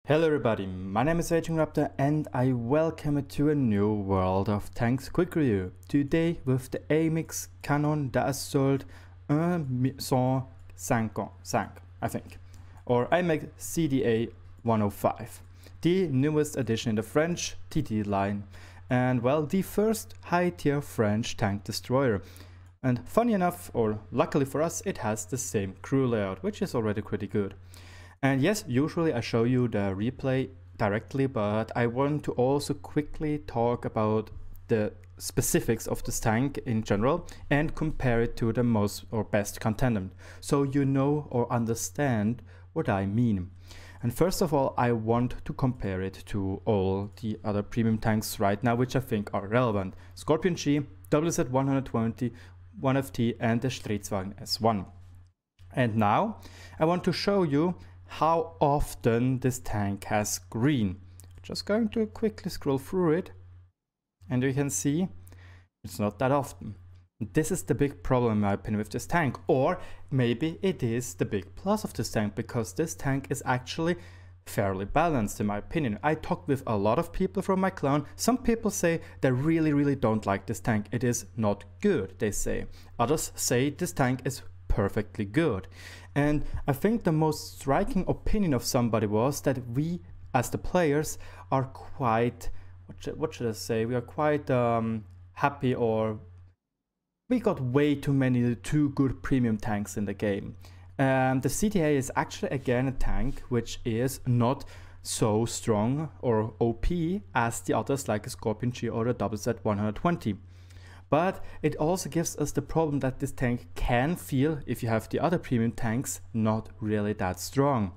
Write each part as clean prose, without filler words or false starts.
Hello everybody, my name is RagingRaptor and I welcome you to a new World of Tanks quick review. Today with the AMX Canon d'Assault 155, I think, or AMX CdA 105, the newest addition in the French TT line, and well, the first high-tier French tank destroyer. And funny enough, or luckily for us, it has the same crew layout, which is already pretty good. And yes, usually I show you the replay directly, but I want to also quickly talk about the specifics of this tank in general and compare it to the most or best contender, so you know or understand what I mean. And first of all, I want to compare it to all the other premium tanks right now, which I think are relevant. Scorpion G, WZ120, 1FT and the Stridswagen S1. And now I want to show you how often this tank has green. Just going to quickly scroll through it, and you can see it's not that often. This is the big problem in my opinion with this tank, or maybe it is the big plus of this tank, because this tank is actually fairly balanced in my opinion. I talked with a lot of people from my clan. Some people say they really don't like this tank. It is not good, they say. Others say this tank is perfectly good. And I think the most striking opinion of somebody was that we as the players are quite, what should I say, we are quite happy, or we got way too many too good premium tanks in the game. The CdA is actually again a tank which is not so strong or OP as the others like a Scorpion G or a WZ120. But it also gives us the problem that this tank can feel, if you have the other premium tanks, not really that strong.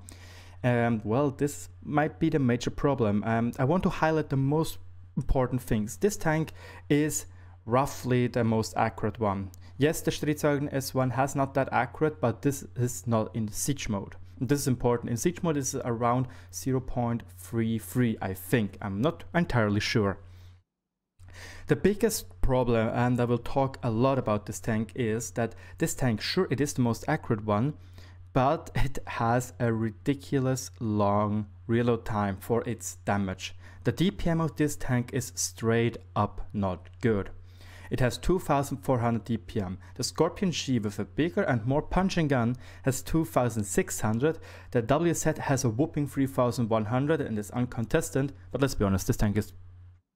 Well, this might be the major problem. I want to highlight the most important things. This tank is roughly the most accurate one. Yes, the Stridswagen S1 has not that accurate, but this is not in siege mode. This is important. In siege mode is around 0.33, I think. I'm not entirely sure. The biggest problem, and I will talk a lot about this tank, is that this tank, sure, it is the most accurate one, but it has a ridiculous long reload time for its damage. The DPM of this tank is straight up not good. It has 2400 DPM. The Scorpion G with a bigger and more punching gun has 2600. The WZ has a whopping 3100 and is uncontested, but let's be honest, this tank is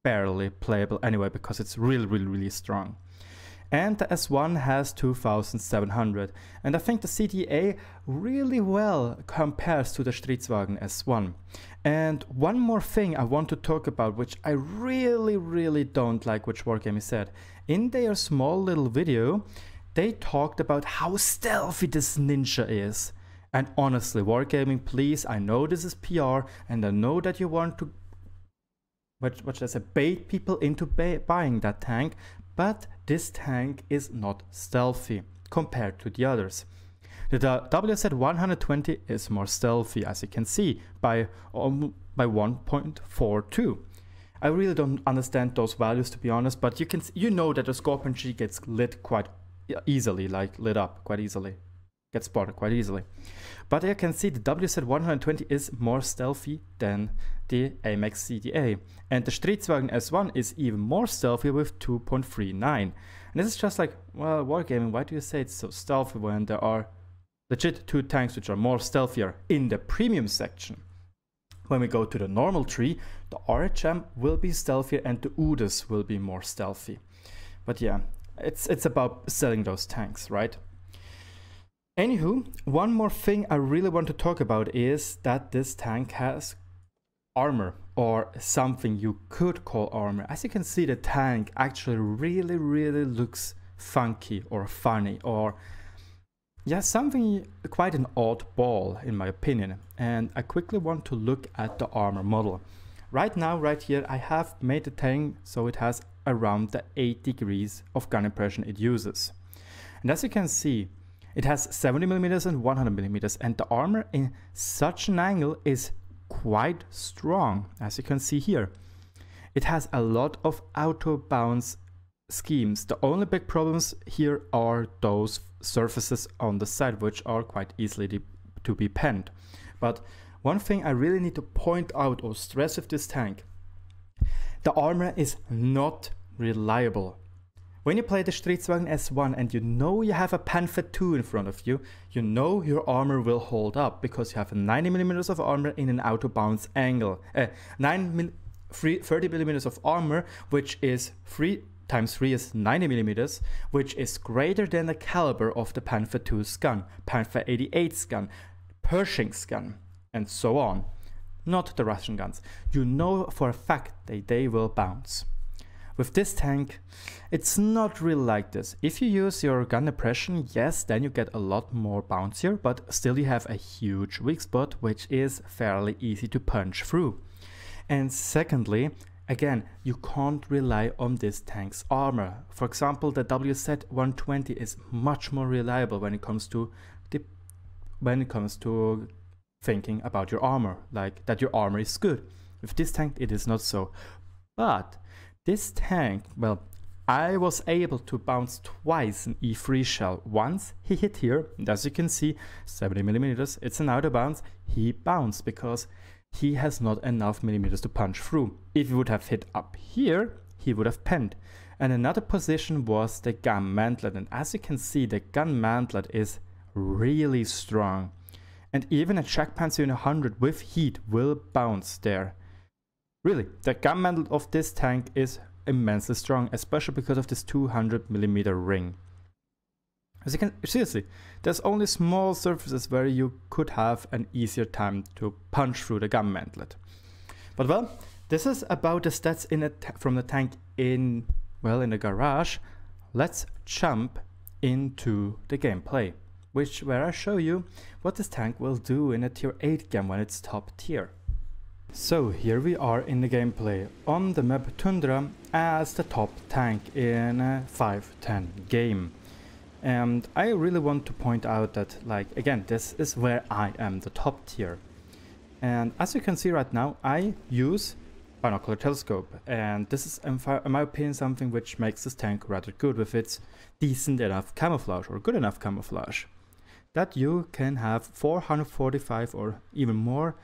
barely playable anyway because it's really strong. And the S1 has 2700, and I think the CdA really well compares to the Stridswagen S1. And one more thing I want to talk about, which I really don't like, which Wargaming said in their small little video. They talked about how stealthy this ninja is, and honestly, Wargaming, please, I know this is PR and I know that you want to what should I say, bait people into buying that tank, but this tank is not stealthy compared to the others. The WZ120 is more stealthy, as you can see, by 1.42. I really don't understand those values, to be honest, but you know that the Scorpion G gets lit quite easily, like lit up quite easily, gets spotted quite easily. But you can see the WZ120 is more stealthy than the AMX CdA. And the Stridswagen S1 is even more stealthy with 2.39. And this is just like, well, Wargaming, why do you say it's so stealthy when there are legit two tanks which are more stealthier in the premium section? When we go to the normal tree, the RHM will be stealthier and the Udas will be more stealthy. But yeah, it's about selling those tanks, right? Anywho, one more thing I really want to talk about is that this tank has armor, or something you could call armor. As you can see, the tank actually really looks funky or funny, or yeah, something quite an odd ball in my opinion. And I quickly want to look at the armor model. Right now, right here, I have made the tank so it has around the 8 degrees of gun impression it uses. And as you can see, it has 70mm and 100mm, and the armor in such an angle is quite strong, as you can see here. It has a lot of auto bounce schemes. The only big problems here are those surfaces on the side, which are quite easily to be penned. But one thing I really need to point out or stress with this tank, the armor is not reliable. When you play the Stridswagen S1 and you know you have a Panther 2 in front of you, you know your armor will hold up because you have 90mm of armor in an auto bounce angle. 30mm of armor, which is 3 times 3 is 90mm, which is greater than the caliber of the Panther 2's gun, Panther 88's gun, Pershing's gun, and so on. Not the Russian guns. You know for a fact that they will bounce. With this tank, it's not really like this. If you use your gun depression, yes, then you get a lot more bouncier, but still you have a huge weak spot, which is fairly easy to punch through. And secondly, again, you can't rely on this tank's armor. For example, the WZ-120 is much more reliable when it comes to thinking about your armor, like that your armor is good. With this tank, it is not so. But this tank, well, I was able to bounce twice an E3 shell. Once he hit here, and as you can see, 70mm, it's an out of bounds. He bounced because he has not enough millimeters to punch through. If he would have hit up here, he would have penned. And another position was the gun mantlet, and as you can see, the gun mantlet is really strong. And even a Czech Panzer 100 with heat will bounce there. Really, the gun mantlet of this tank is immensely strong, especially because of this 200mm ring. As you can, seriously, there's only small surfaces where you could have an easier time to punch through the gun mantlet. But well, this is about the stats from the tank in the garage. Let's jump into the gameplay, where I show you what this tank will do in a tier 8 game when it's top tier. So here we are in the gameplay on the map Tundra as the top tank in a 5-10 game. And I really want to point out that, like, again, this is where I am the top tier. And as you can see right now, I use binocular telescope, and this is in my opinion something which makes this tank rather good with its decent enough camouflage or good enough camouflage. That you can have 445 or even more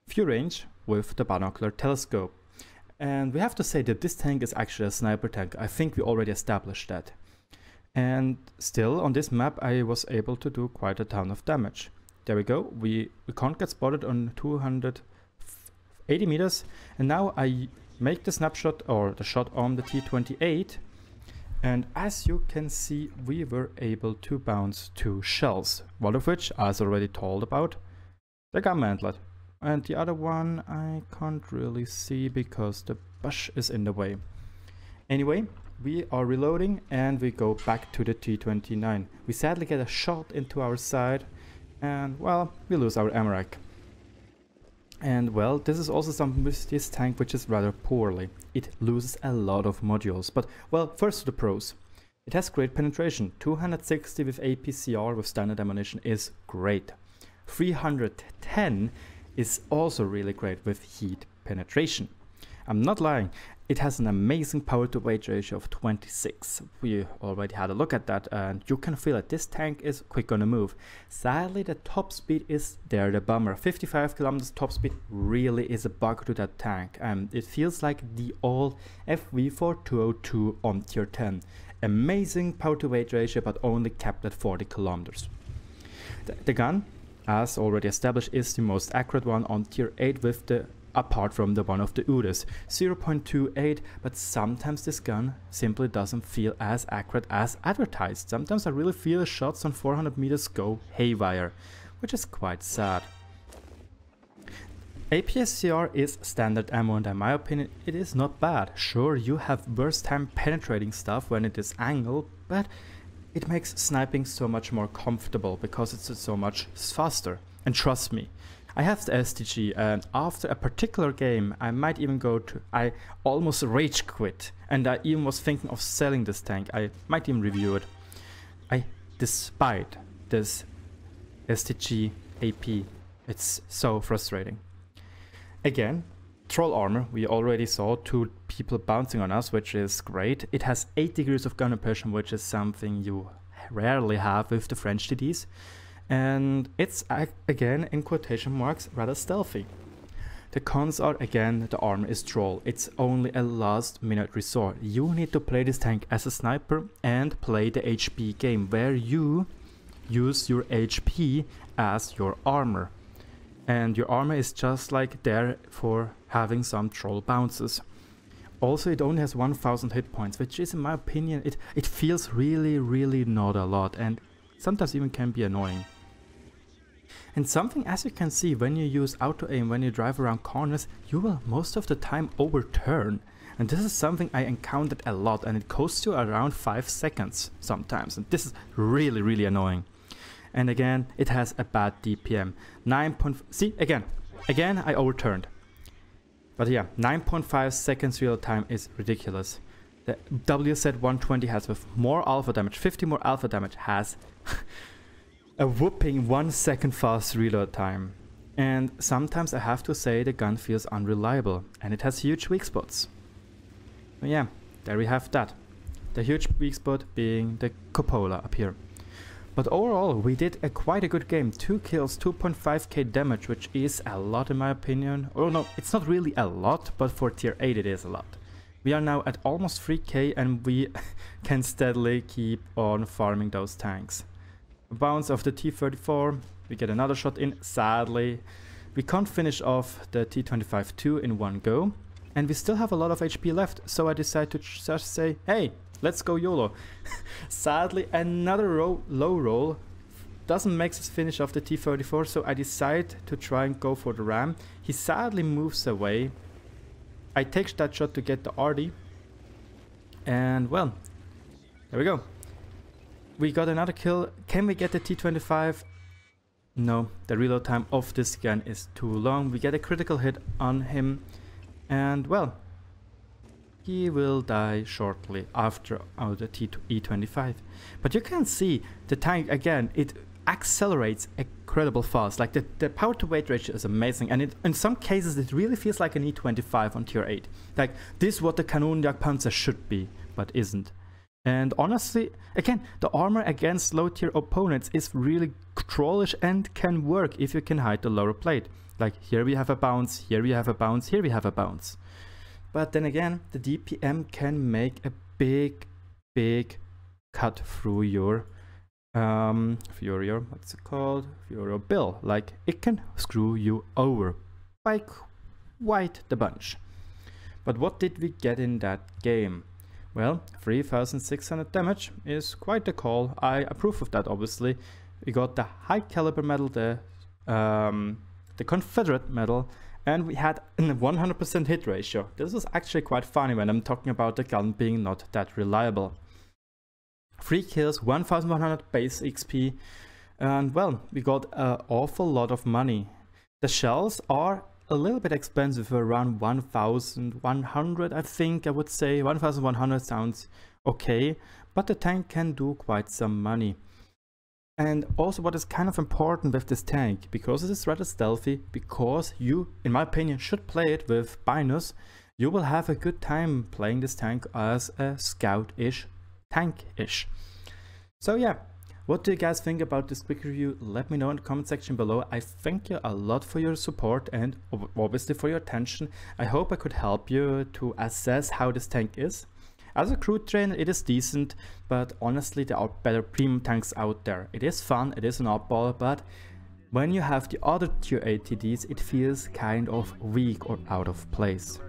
view range with the binocular telescope. And we have to say that this tank is actually a sniper tank. I think we already established that. And still on this map I was able to do quite a ton of damage. There we go, we can't get spotted on 280 meters, and now I make the snapshot or the shot on the T28, and as you can see we were able to bounce 2 shells, one of which I was already told about, the gun mantlet, and the other one I can't really see because the bush is in the way. Anyway, we are reloading and we go back to the T29. We sadly get a shot into our side and, well, we lose our ammo rack. And, well, this is also something with this tank which is rather poorly. It loses a lot of modules. But, well, first to the pros. It has great penetration. 260 with APCR with standard ammunition is great. 310 is also really great with heat penetration. I'm not lying. It has an amazing power to weight ratio of 26. We already had a look at that and you can feel it. This tank is quick on the move. Sadly, the top speed is there, the bummer. 55 kilometers top speed really is a bug to that tank. It feels like the old FV4202 on tier 10. Amazing power to weight ratio, but only capped at 40 kilometers. The gun, as already established, is the most accurate one on tier 8 with the apart from the one of the Udes, 0.28, but sometimes this gun simply doesn't feel as accurate as advertised. Sometimes I really feel shots on 400 meters go haywire, which is quite sad. APSCR is standard ammo and in my opinion it is not bad. Sure, you have burst time penetrating stuff when it is angled, but it makes sniping so much more comfortable because it's so much faster. And trust me, I have the STG and after a particular game I might even I almost rage quit and I even was thinking of selling this tank. I might even review it. Despite this STG AP, it's so frustrating. Again, troll armor, we already saw 2 people bouncing on us, which is great. It has 8 degrees of gun impression, which is something you rarely have with the French TDs. and it's again in quotation marks rather stealthy. The cons are again the armor is troll. It's only a last minute resort. You need to play this tank as a sniper and play the HP game where you use your HP as your armor. And your armor is just like there for having some troll bounces. Also, it only has 1000 hit points, which is in my opinion, it feels really not a lot and sometimes even can be annoying. And something, as you can see, when you use auto aim, when you drive around corners, you will most of the time overturn. And this is something I encountered a lot, and it costs you around 5 seconds sometimes. And this is really annoying. And again, it has a bad DPM. See, again I overturned. But yeah, 9.5 seconds real time is ridiculous. The WZ120 has with more alpha damage, 50 more alpha damage, has a whooping 1 second fast reload time. And sometimes I have to say the gun feels unreliable and it has huge weak spots. But yeah, there we have that. The huge weak spot being the cupola up here. But overall we did quite a good game. 2 kills, 2.5k damage, which is a lot in my opinion. Oh no, it's not really a lot, but for tier 8 it is a lot. We are now at almost 3k and we can steadily keep on farming those tanks. Bounce of the T-34, we get another shot in. Sadly, we can't finish off the T-25-2 in one go, and we still have a lot of HP left, so I decided to just say, hey, let's go YOLO. Sadly, another low roll doesn't make us finish off the T-34, so I decide to try and go for the ram. He sadly moves away. I take that shot to get the RD, and well, there we go. We got another kill. Can we get the T-25? No, the reload time of this gun is too long. We get a critical hit on him, and well, he will die shortly after the E25. But you can see the tank again, it accelerates incredible fast. Like the power to weight ratio is amazing, and in some cases it really feels like an E25 on tier 8. Like this is what the Kanonjagdpanzer should be, but isn't. And honestly, again, the armor against low tier opponents is really trollish and can work if you can hide the lower plate. Like here we have a bounce, here we have a bounce, here we have a bounce. But then again, the DPM can make a big cut through your what's it called? Your bill. Like it can screw you over by quite the bunch. But what did we get in that game? Well, 3600 damage is quite a call. I approve of that, obviously. We got the high caliber medal, the Confederate medal, and we had a 100% hit ratio. This was actually quite funny when I'm talking about the gun being not that reliable. 3 kills, 1100 base XP, and well, we got an awful lot of money. The shells are a little bit expensive, around 1100, I think. I would say 1100 sounds okay, but the tank can do quite some money. And also what is kind of important with this tank, because it is rather stealthy, because you, in my opinion, should play it with Binus, you will have a good time playing this tank as a scout-ish, tank-ish. So yeah, what do you guys think about this quick review? Let me know in the comment section below. I thank you a lot for your support and obviously for your attention. I hope I could help you to assess how this tank is. As a crew trainer, it is decent, but honestly there are better premium tanks out there. It is fun, it is an oddball, but when you have the other tier 8 TDs, it feels kind of weak or out of place.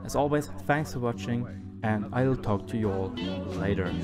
As always, thanks for watching, and I'll talk to you all later.